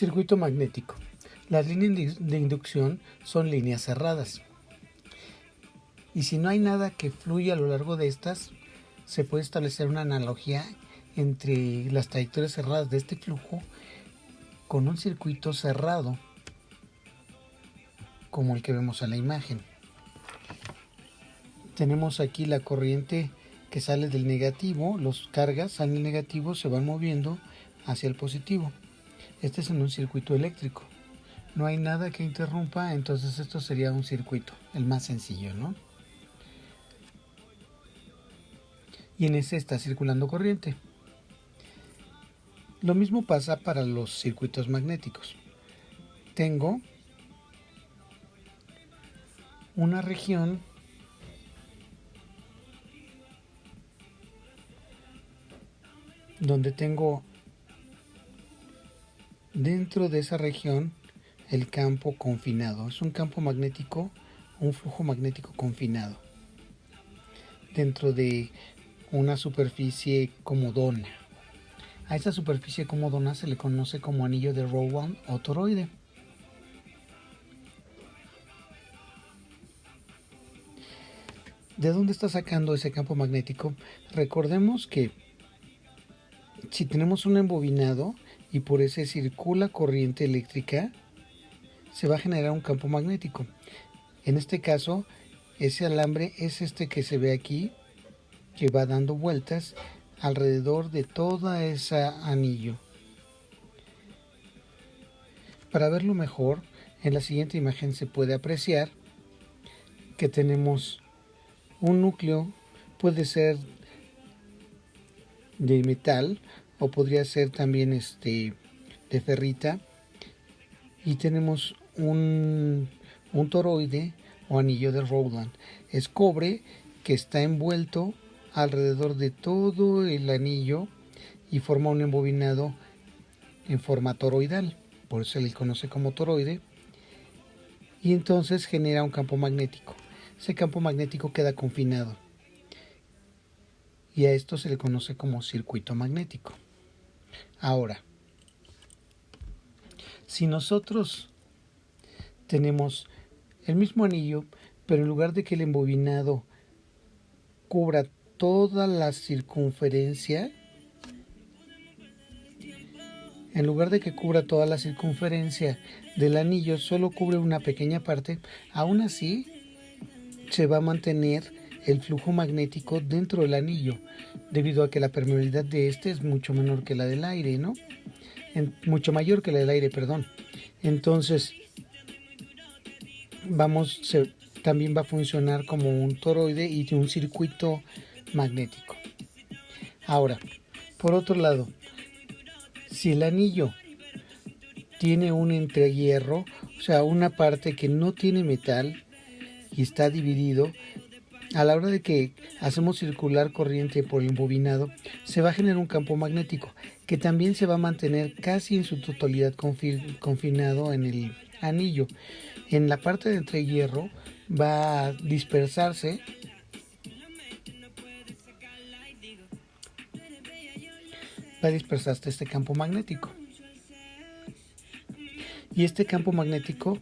Circuito magnético. Las líneas de inducción son líneas cerradas. Y si no hay nada que fluya a lo largo de estas, se puede establecer una analogía entre las trayectorias cerradas de este flujo con un circuito cerrado, como el que vemos en la imagen. Tenemos aquí la corriente que sale del negativo, los cargas salen del negativo, se van moviendo hacia el positivo. Este es en un circuito eléctrico. No hay nada que interrumpa, entonces esto sería un circuito, el más sencillo, ¿no? Y en ese está circulando corriente. Lo mismo pasa para los circuitos magnéticos. Tengo una región donde tengo dentro de esa región el campo confinado. Es un campo magnético, un flujo magnético confinado dentro de una superficie comodona. A esa superficie comodona se le conoce como anillo de Rowland o toroide. ¿De dónde está sacando ese campo magnético? Recordemos que si tenemos un embobinado y por ese circula corriente eléctrica, se va a generar un campo magnético. En este caso, ese alambre es este que se ve aquí, que va dando vueltas alrededor de toda esa anillo. Para verlo mejor, en la siguiente imagen se puede apreciar que tenemos un núcleo, puede ser de metal o podría ser también de ferrita, y tenemos un toroide o anillo de Rowland. Es cobre que está envuelto alrededor de todo el anillo y forma un embobinado en forma toroidal, por eso se le conoce como toroide, y entonces genera un campo magnético. Ese campo magnético queda confinado y a esto se le conoce como circuito magnético. Ahora, si nosotros tenemos el mismo anillo, pero en lugar de que el embobinado cubra toda la circunferencia, en lugar de que cubra toda la circunferencia del anillo, solo cubre una pequeña parte, aún así se va a mantener el flujo magnético dentro del anillo, debido a que la permeabilidad de este es mucho menor que la del aire, ¿no? Mucho mayor que la del aire, perdón. Entonces, también va a funcionar como un toroide y un circuito magnético. Ahora, por otro lado, si el anillo tiene un entrehierro, o sea, una parte que no tiene metal y está dividido, a la hora de que hacemos circular corriente por el embobinado, se va a generar un campo magnético que también se va a mantener casi en su totalidad confinado en el anillo. En la parte de entrehierro va a dispersarse este campo magnético. Y este campo magnético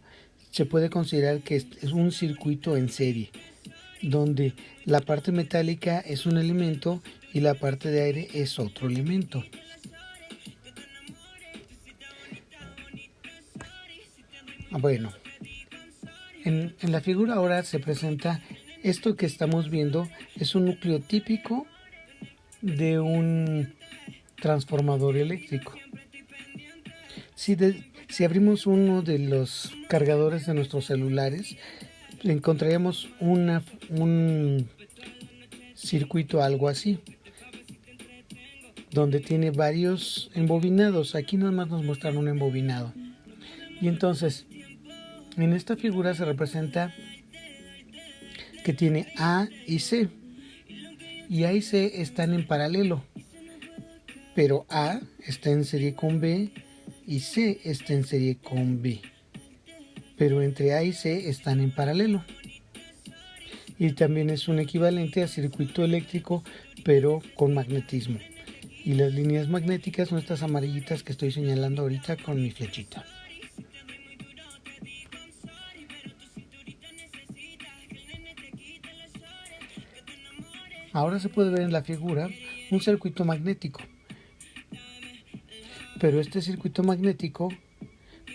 se puede considerar que es un circuito en serie, donde la parte metálica es un elemento y la parte de aire es otro elemento. Bueno, en la figura ahora se presenta esto que estamos viendo, es un núcleo típico de un transformador eléctrico. Si abrimos uno de los cargadores de nuestros celulares, encontraríamos un circuito algo así, donde tiene varios embobinados. Aquí nada más nos muestran un embobinado. Y entonces, en esta figura se representa que tiene A y C. Y A y C están en paralelo, pero A está en serie con B y C está en serie con B, pero entre A y C están en paralelo. Y también es un equivalente a circuito eléctrico, pero con magnetismo. Y las líneas magnéticas son estas amarillitas que estoy señalando ahorita con mi flechita. Ahora se puede ver en la figura un circuito magnético, pero este circuito magnético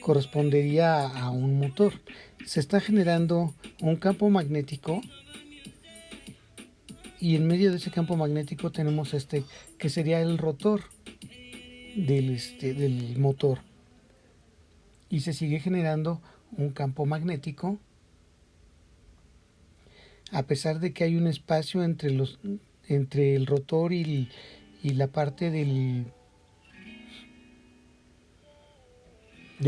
correspondería a un motor. Se está generando un campo magnético y en medio de ese campo magnético tenemos que sería el rotor del motor, y se sigue generando un campo magnético a pesar de que hay un espacio entre el rotor y la parte de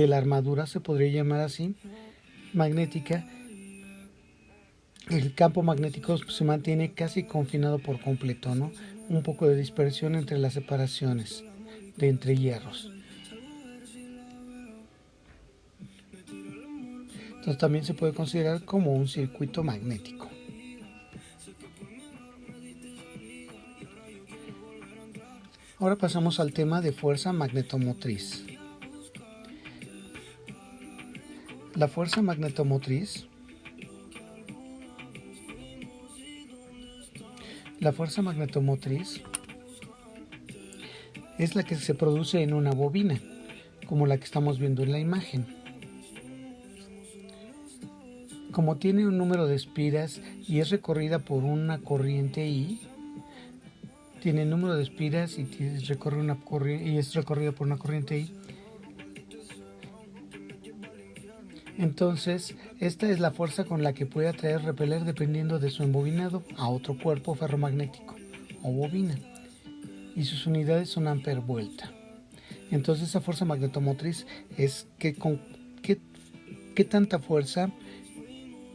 la armadura, se podría llamar así, magnética. El campo magnético se mantiene casi confinado por completo, ¿no? Un poco de dispersión entre las separaciones de entre hierros. Entonces también se puede considerar como un circuito magnético. Ahora pasamos al tema de fuerza magnetomotriz. La fuerza magnetomotriz es la que se produce en una bobina, como la que estamos viendo en la imagen. Como tiene un número de espiras y es recorrida por una corriente I, tiene número de espiras y es recorrida por una corriente I. Entonces, esta es la fuerza con la que puede atraer o repeler dependiendo de su embobinado a otro cuerpo ferromagnético o bobina, y sus unidades son ampere vuelta. Entonces, esa fuerza magnetomotriz es qué tanta fuerza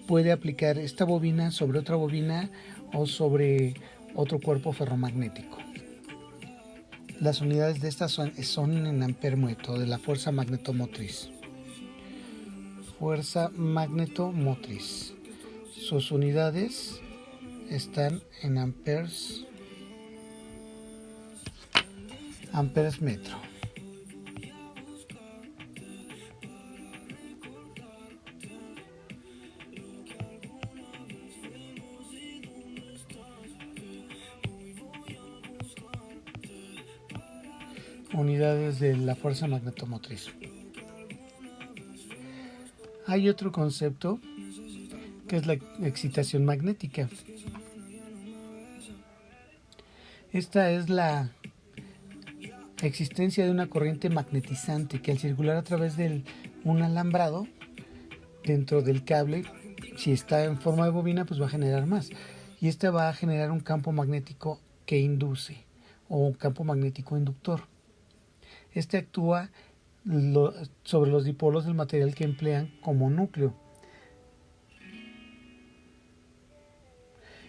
puede aplicar esta bobina sobre otra bobina o sobre otro cuerpo ferromagnético. Las unidades de estas son en ampere vuelta de la fuerza magnetomotriz. Fuerza magnetomotriz. Sus unidades están en amperes metro. Unidades de la fuerza magnetomotriz. Hay otro concepto que es la excitación magnética. Esta es la existencia de una corriente magnetizante que al circular a través de un alambrado dentro del cable, si está en forma de bobina, pues va a generar más. Y esta va a generar un campo magnético que induce, o un campo magnético inductor. Este actúa sobre los dipolos del material que emplean como núcleo.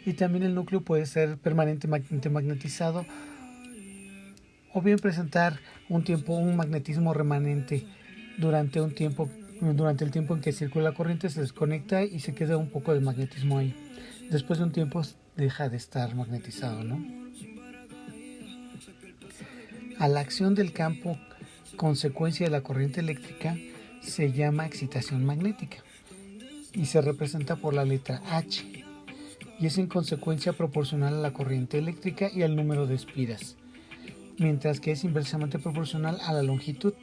Y también el núcleo puede ser permanentemente magnetizado o bien presentar un magnetismo remanente durante el tiempo en que circula la corriente, se desconecta y se queda un poco de magnetismo ahí. Después de un tiempo deja de estar magnetizado, ¿no? A la acción del campo consecuencia de la corriente eléctrica se llama excitación magnética y se representa por la letra H, y es en consecuencia proporcional a la corriente eléctrica y al número de espiras, mientras que es inversamente proporcional a la longitud.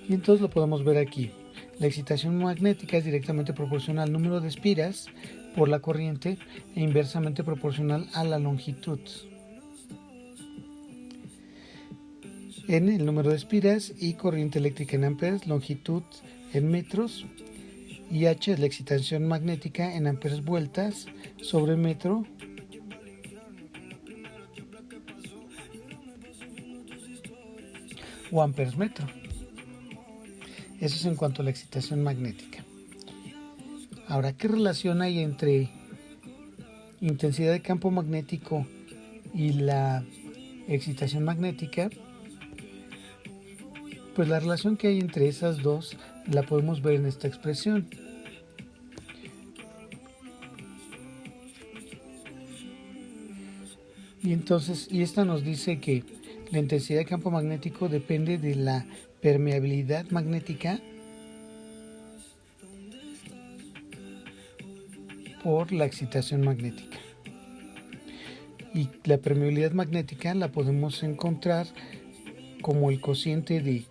Y entonces lo podemos ver aquí. La excitación magnética es directamente proporcional al número de espiras por la corriente e inversamente proporcional a la longitud. N, el número de espiras, y corriente eléctrica en amperes, longitud en metros, y H es la excitación magnética en amperes vueltas sobre metro o amperes metro. Eso es en cuanto a la excitación magnética. Ahora, ¿qué relación hay entre intensidad de campo magnético y la excitación magnética? Pues la relación que hay entre esas dos la podemos ver en esta expresión. Y esta nos dice que La intensidad de campo magnético depende de la permeabilidad magnética por la excitación magnética. Y la permeabilidad magnética la podemos encontrar como el cociente de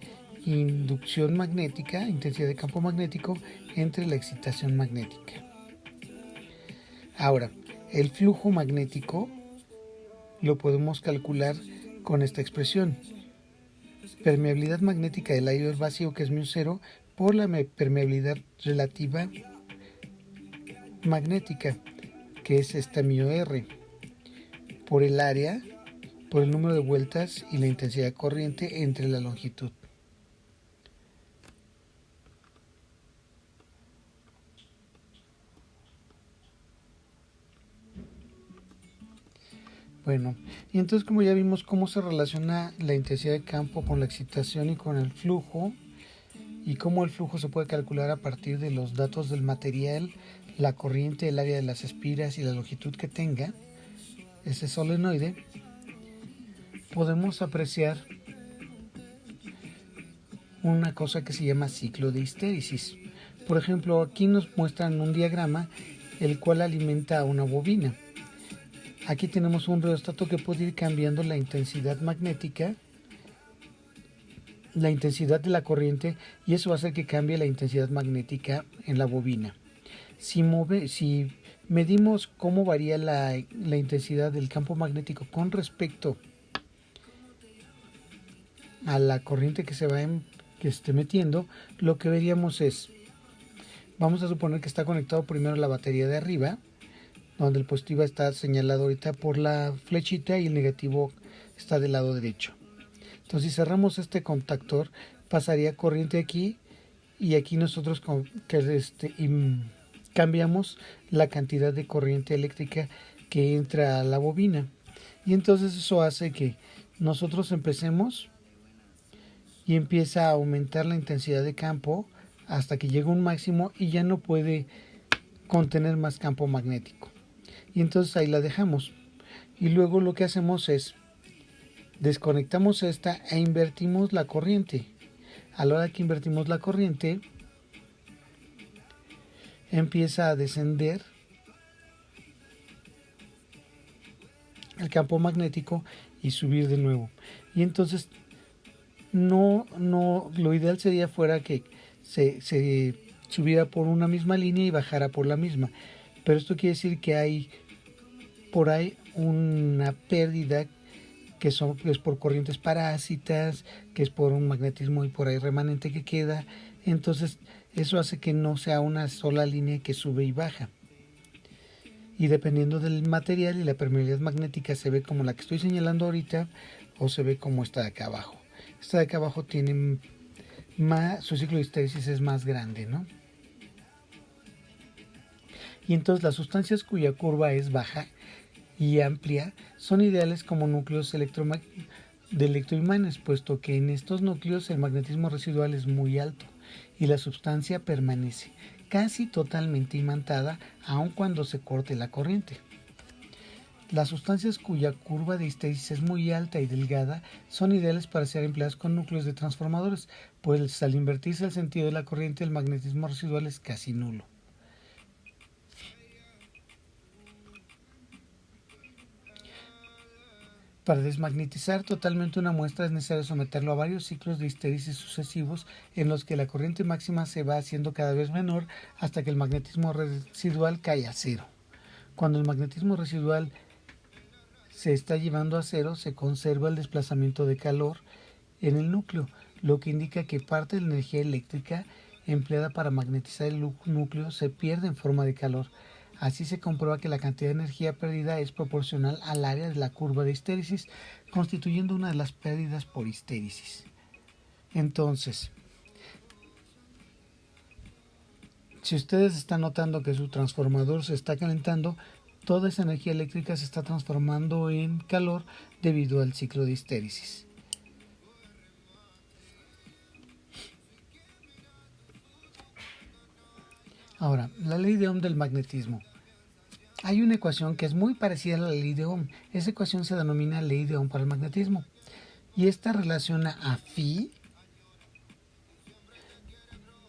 inducción magnética, intensidad de campo magnético, entre la excitación magnética. Ahora, el flujo magnético lo podemos calcular con esta expresión. Permeabilidad magnética del aire vacío, que es μ0, por la permeabilidad relativa magnética, que es esta μr, por el área, por el número de vueltas y la intensidad de corriente entre la longitud. Bueno, y entonces como ya vimos cómo se relaciona la intensidad de campo con la excitación y con el flujo, y cómo el flujo se puede calcular a partir de los datos del material, la corriente, el área de las espiras y la longitud que tenga ese solenoide, podemos apreciar una cosa que se llama ciclo de histéresis. Por ejemplo, aquí nos muestran un diagrama el cual alimenta a una bobina. Aquí tenemos un reóstato que puede ir cambiando la intensidad magnética, la intensidad de la corriente, y eso va a hacer que cambie la intensidad magnética en la bobina. Si medimos cómo varía la intensidad del campo magnético con respecto a la corriente que se va que esté metiendo, lo que veríamos es, vamos a suponer que está conectado primero la batería de arriba, donde el positivo está señalado ahorita por la flechita y el negativo está del lado derecho. Entonces, si cerramos este contactor, pasaría corriente aquí, y aquí nosotros cambiamos la cantidad de corriente eléctrica que entra a la bobina. Y entonces eso hace que nosotros empecemos y empieza a aumentar la intensidad de campo hasta que llega un máximo y ya no puede contener más campo magnético. Y entonces ahí la dejamos. Y luego lo que hacemos es desconectamos esta e invertimos la corriente. A la hora que invertimos la corriente, empieza a descender el campo magnético y subir de nuevo. Y entonces lo ideal sería fuera que se subiera por una misma línea y bajara por la misma. Pero esto quiere decir que hay por ahí una pérdida que es por corrientes parásitas, que es por un magnetismo y por ahí remanente que queda. Entonces eso hace que no sea una sola línea que sube y baja. Y dependiendo del material y la permeabilidad magnética, se ve como la que estoy señalando ahorita o se ve como esta de acá abajo. Esta de acá abajo tiene su ciclo de histéresis es más grande, ¿no? Y entonces las sustancias cuya curva es baja y amplia son ideales como núcleos de electroimanes, puesto que en estos núcleos el magnetismo residual es muy alto y la sustancia permanece casi totalmente imantada aun cuando se corte la corriente. Las sustancias cuya curva de histéresis es muy alta y delgada son ideales para ser empleadas con núcleos de transformadores, pues al invertirse el sentido de la corriente el magnetismo residual es casi nulo. Para desmagnetizar totalmente una muestra es necesario someterlo a varios ciclos de histéresis sucesivos en los que la corriente máxima se va haciendo cada vez menor hasta que el magnetismo residual cae a cero. Cuando el magnetismo residual se está llevando a cero, se conserva el desplazamiento de calor en el núcleo, lo que indica que parte de la energía eléctrica empleada para magnetizar el núcleo se pierde en forma de calor. Así se comprueba que la cantidad de energía perdida es proporcional al área de la curva de histéresis, constituyendo una de las pérdidas por histéresis. Entonces, si ustedes están notando que su transformador se está calentando, toda esa energía eléctrica se está transformando en calor debido al ciclo de histéresis. Ahora, la ley de Ohm del magnetismo. Hay una ecuación que es muy parecida a la ley de Ohm. Esa ecuación se denomina ley de Ohm para el magnetismo. Y esta relaciona a phi,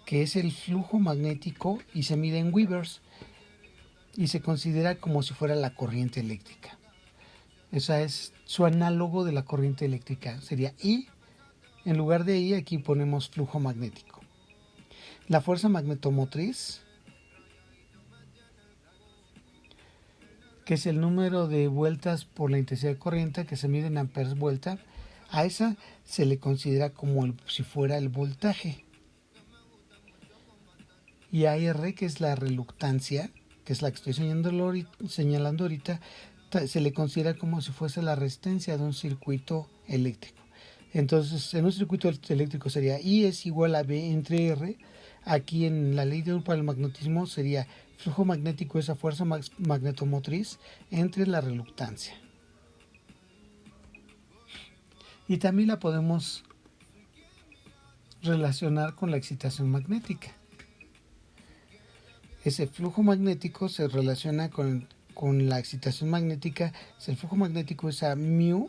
que es el flujo magnético, y se mide en Webers y se considera como si fuera la corriente eléctrica. Esa es su análogo de la corriente eléctrica. Sería I. En lugar de I, aquí ponemos flujo magnético. La fuerza magnetomotriz, que es el número de vueltas por la intensidad de corriente que se mide en amperes vuelta, a esa se le considera como si fuera el voltaje. Y a R, que es la reluctancia, que es la que estoy señalando ahorita, se le considera como si fuese la resistencia de un circuito eléctrico. Entonces, en un circuito eléctrico sería I es igual a B entre R. Aquí en la ley de Ohm para el magnetismo sería flujo magnético, esa fuerza magnetomotriz, entre la reluctancia. Y también la podemos relacionar con la excitación magnética. Ese flujo magnético se relaciona con la excitación magnética. El flujo magnético es a mu,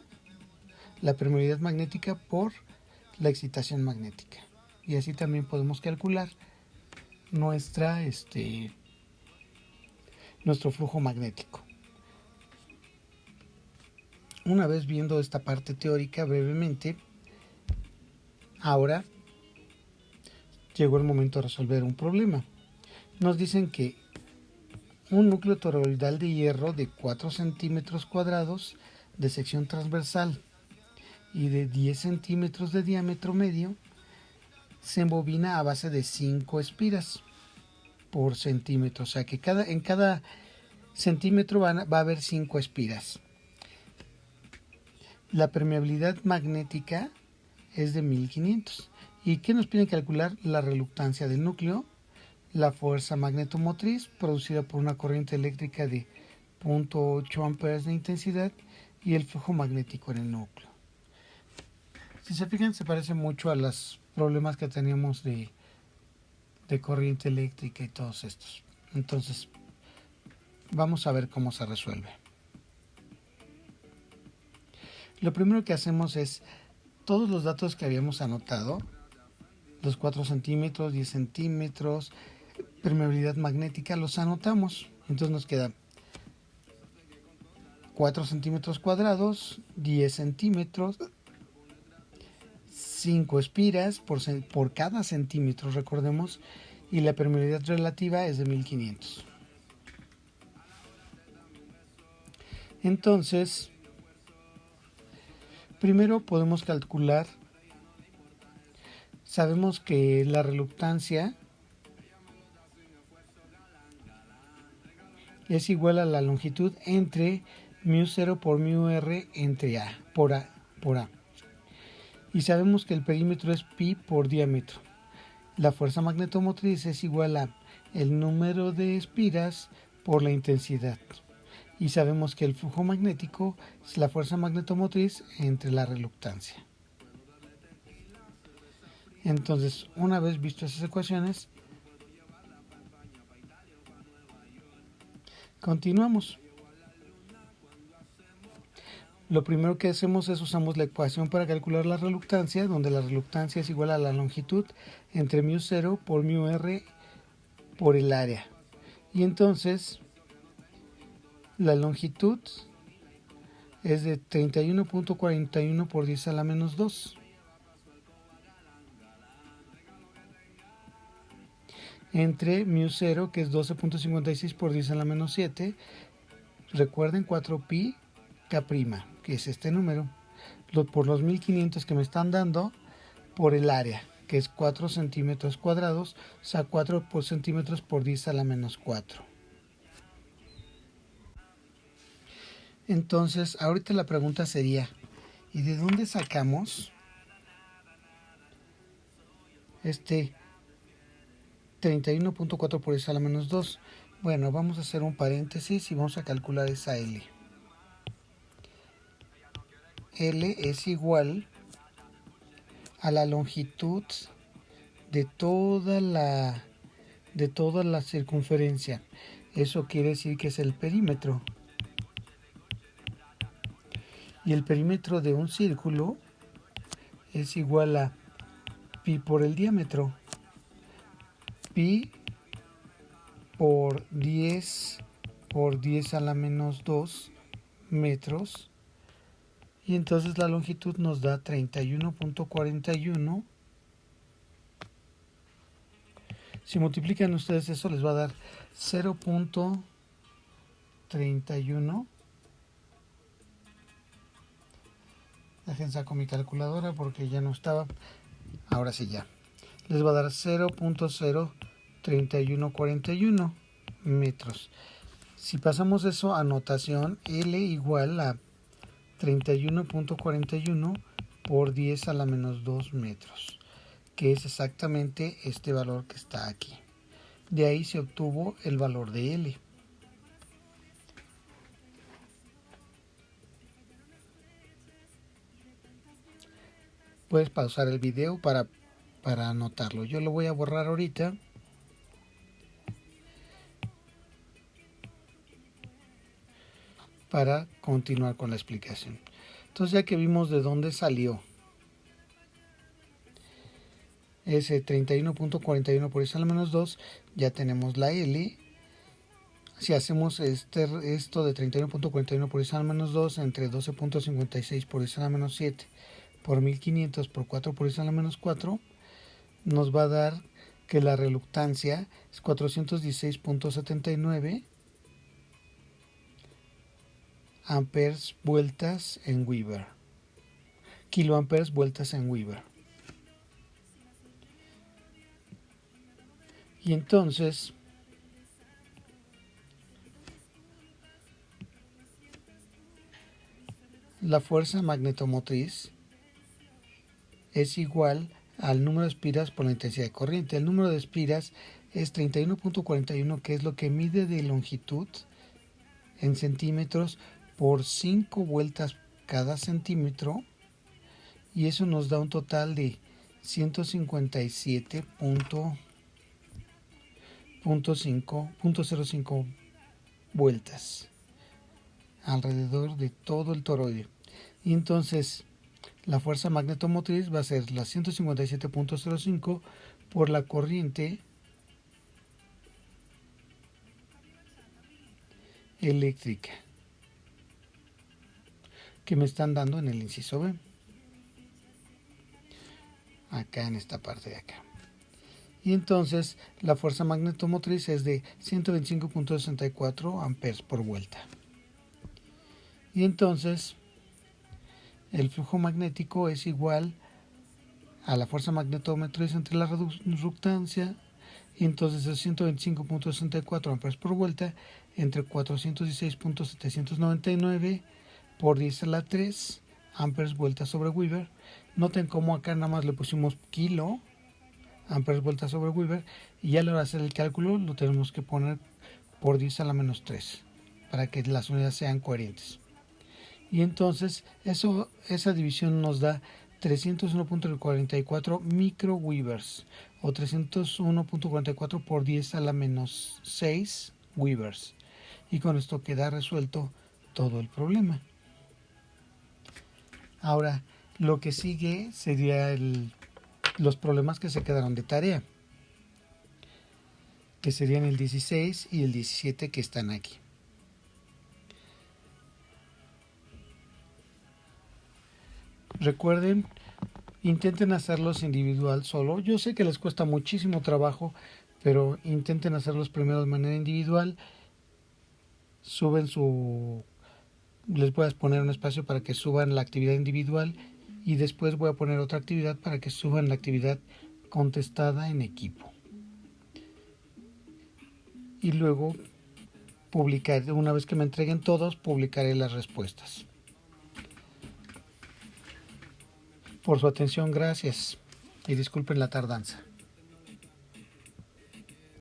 la permeabilidad magnética, por la excitación magnética. Y así también podemos calcular nuestro flujo magnético. Una vez viendo esta parte teórica brevemente, ahora llegó el momento de resolver un problema. Nos dicen que un núcleo toroidal de hierro de 4 centímetros cuadrados de sección transversal y de 10 centímetros de diámetro medio se embobina a base de 5 espiras por centímetro. O sea que en cada centímetro va a haber 5 espiras. La permeabilidad magnética es de 1500. ¿Y qué nos piden calcular? La reluctancia del núcleo, la fuerza magnetomotriz producida por una corriente eléctrica de 0.8 amperes de intensidad y el flujo magnético en el núcleo. Si se fijan, se parece mucho a los problemas que teníamos de corriente eléctrica y todos estos. Entonces, vamos a ver cómo se resuelve. Lo primero que hacemos es todos los datos que habíamos anotado, los 4 centímetros, 10 centímetros, permeabilidad magnética, los anotamos. Entonces nos queda 4 centímetros cuadrados, 10 centímetros, 5 espiras por cada centímetro, recordemos, y la permeabilidad relativa es de 1500. Entonces, primero podemos calcular, sabemos que la reluctancia es igual a la longitud entre μ0 por μr entre A, por A. Y sabemos que el perímetro es pi por diámetro. La fuerza magnetomotriz es igual a el número de espiras por la intensidad. Y sabemos que el flujo magnético es la fuerza magnetomotriz entre la reluctancia. Entonces, una vez visto esas ecuaciones, continuamos. Lo primero que hacemos es usamos la ecuación para calcular la reluctancia, donde la reluctancia es igual a la longitud entre μ0 por μr por el área. Y entonces la longitud es de 31.41 por 10 a la menos 2. Entre μ0, que es 12.56 por 10 a la menos 7. Recuerden 4pi k', que es este número, por los 1500 que me están dando, por el área, que es 4 centímetros cuadrados, o sea, 4 por centímetros por 10 a la menos 4. Entonces, ahorita la pregunta sería, ¿y de dónde sacamos este 31.4 por 10 a la menos 2? Bueno, vamos a hacer un paréntesis y vamos a calcular esa L. L es igual a la longitud de toda la circunferencia. Eso quiere decir que es el perímetro. Y el perímetro de un círculo es igual a pi por el diámetro. Pi por 10 a la menos 2 metros. Y entonces la longitud nos da 31.41. Si multiplican ustedes eso, les va a dar 0.31. Dejen saco mi calculadora porque ya no estaba. Ahora sí ya. Les va a dar 0.03141 metros. Si pasamos eso a notación, L igual a 31.41 por 10 a la menos 2 metros, que es exactamente este valor que está aquí. De ahí se obtuvo el valor de L. Puedes pausar el video para anotarlo. Yo lo voy a borrar ahorita. Para continuar con la explicación. Entonces, ya que vimos de dónde salió ese 31.41 por 10 a la menos 2, ya tenemos la L. Si hacemos esto de 31.41 por 10 a la menos 2 entre 12.56 por 10 a la menos 7 por 1500 por 4 por 10 a la menos 4, nos va a dar que la reluctancia es 416.79 amperes vueltas en Weber. Kiloamperes vueltas en Weber. Y entonces la fuerza magnetomotriz es igual al número de espiras por la intensidad de corriente. El número de espiras es 31.41, que es lo que mide de longitud en centímetros por 5 vueltas cada centímetro, y eso nos da un total de 157.05 vueltas alrededor de todo el toroide. Y entonces la fuerza magnetomotriz va a ser la 157.05 por la corriente eléctrica que me están dando en el inciso B, acá en esta parte de acá. Y entonces la fuerza magnetomotriz es de 125.64 amperes por vuelta. Y entonces el flujo magnético es igual a la fuerza magnetomotriz entre la reductancia, y entonces es 125.64 amperes por vuelta entre 416.799 por 10 a la 3 amperes vueltas sobre Weber. Noten cómo acá nada más le pusimos kilo amperes vueltas sobre Weber, y ya a la hora de hacer el cálculo lo tenemos que poner por 10 a la menos 3 para que las unidades sean coherentes. Y entonces esa división nos da 301.44 microwevers, o 301.44 por 10 a la menos 6 Wevers. Y con esto queda resuelto todo el problema. Ahora, lo que sigue sería los problemas que se quedaron de tarea, que serían el 16 y el 17 que están aquí. Recuerden, intenten hacerlos individual solo. Yo sé que les cuesta muchísimo trabajo, pero intenten hacerlos primero de manera individual. Les voy a poner un espacio para que suban la actividad individual, y después voy a poner otra actividad para que suban la actividad contestada en equipo. Y luego publicar, una vez que me entreguen todos, publicaré las respuestas. Por su atención, gracias, y disculpen la tardanza.